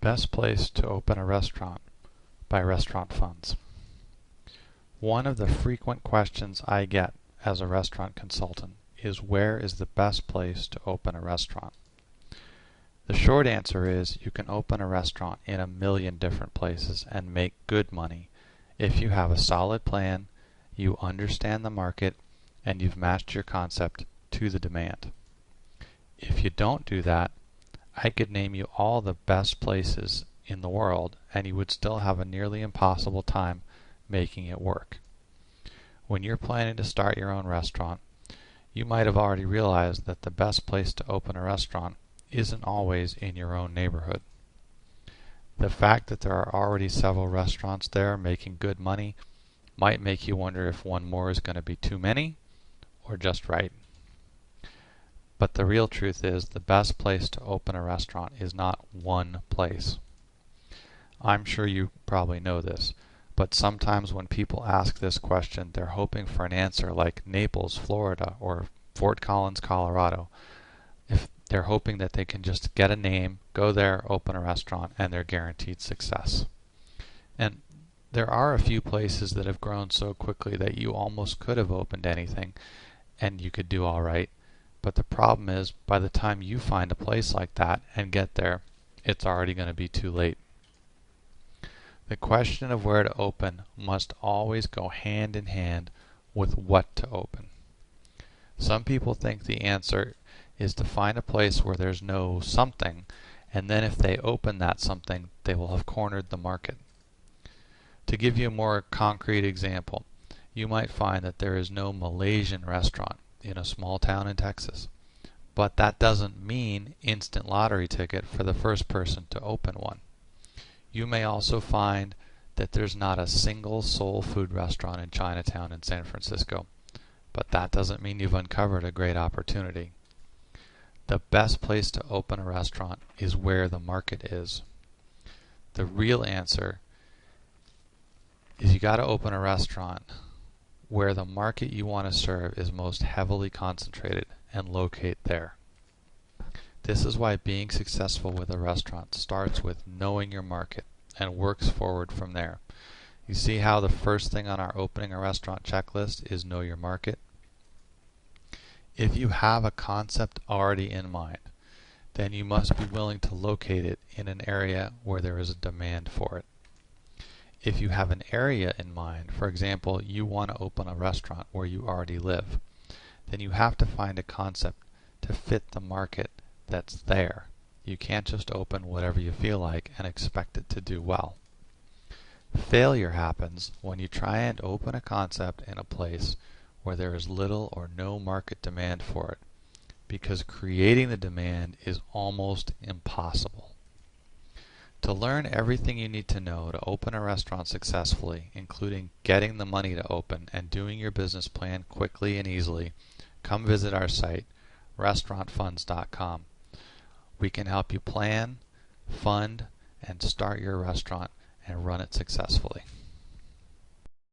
Best place to open a restaurant by Restaurant Funds. One of the frequent questions I get as a restaurant consultant is, where is the best place to open a restaurant? The short answer is, you can open a restaurant in a million different places and make good money if you have a solid plan, you understand the market, and you've matched your concept to the demand. If you don't do that, I could name you all the best places in the world and you would still have a nearly impossible time making it work. When you're planning to start your own restaurant, you might have already realized that the best place to open a restaurant isn't always in your own neighborhood. The fact that there are already several restaurants there making good money might make you wonder if one more is going to be too many or just right. But the real truth is, the best place to open a restaurant is not one place. I'm sure you probably know this, but sometimes when people ask this question, they're hoping for an answer like Naples, Florida, or Fort Collins, Colorado. If they're hoping that they can just get a name, go there, open a restaurant, and they're guaranteed success. And there are a few places that have grown so quickly that you almost could have opened anything and you could do all right. But the problem is, by the time you find a place like that and get there, it's already going to be too late. The question of where to open must always go hand in hand with what to open. Some people think the answer is to find a place where there's no something, and then if they open that something, they will have cornered the market. To give you a more concrete example, you might find that there is no Malaysian restaurant in a small town in Texas. But that doesn't mean instant lottery ticket for the first person to open one. You may also find that there's not a single soul food restaurant in Chinatown in San Francisco. But that doesn't mean you've uncovered a great opportunity. The best place to open a restaurant is where the market is. The real answer is, you got to open a restaurant where the market you want to serve is most heavily concentrated, and locate there. This is why being successful with a restaurant starts with knowing your market and works forward from there. You see how the first thing on our opening a restaurant checklist is know your market? If you have a concept already in mind, then you must be willing to locate it in an area where there is a demand for it. If you have an area in mind, for example, you want to open a restaurant where you already live, then you have to find a concept to fit the market that's there. You can't just open whatever you feel like and expect it to do well. Failure happens when you try and open a concept in a place where there is little or no market demand for it, because creating the demand is almost impossible. To learn everything you need to know to open a restaurant successfully, including getting the money to open and doing your business plan quickly and easily, come visit our site, restaurantfunds.com. We can help you plan, fund, and start your restaurant and run it successfully.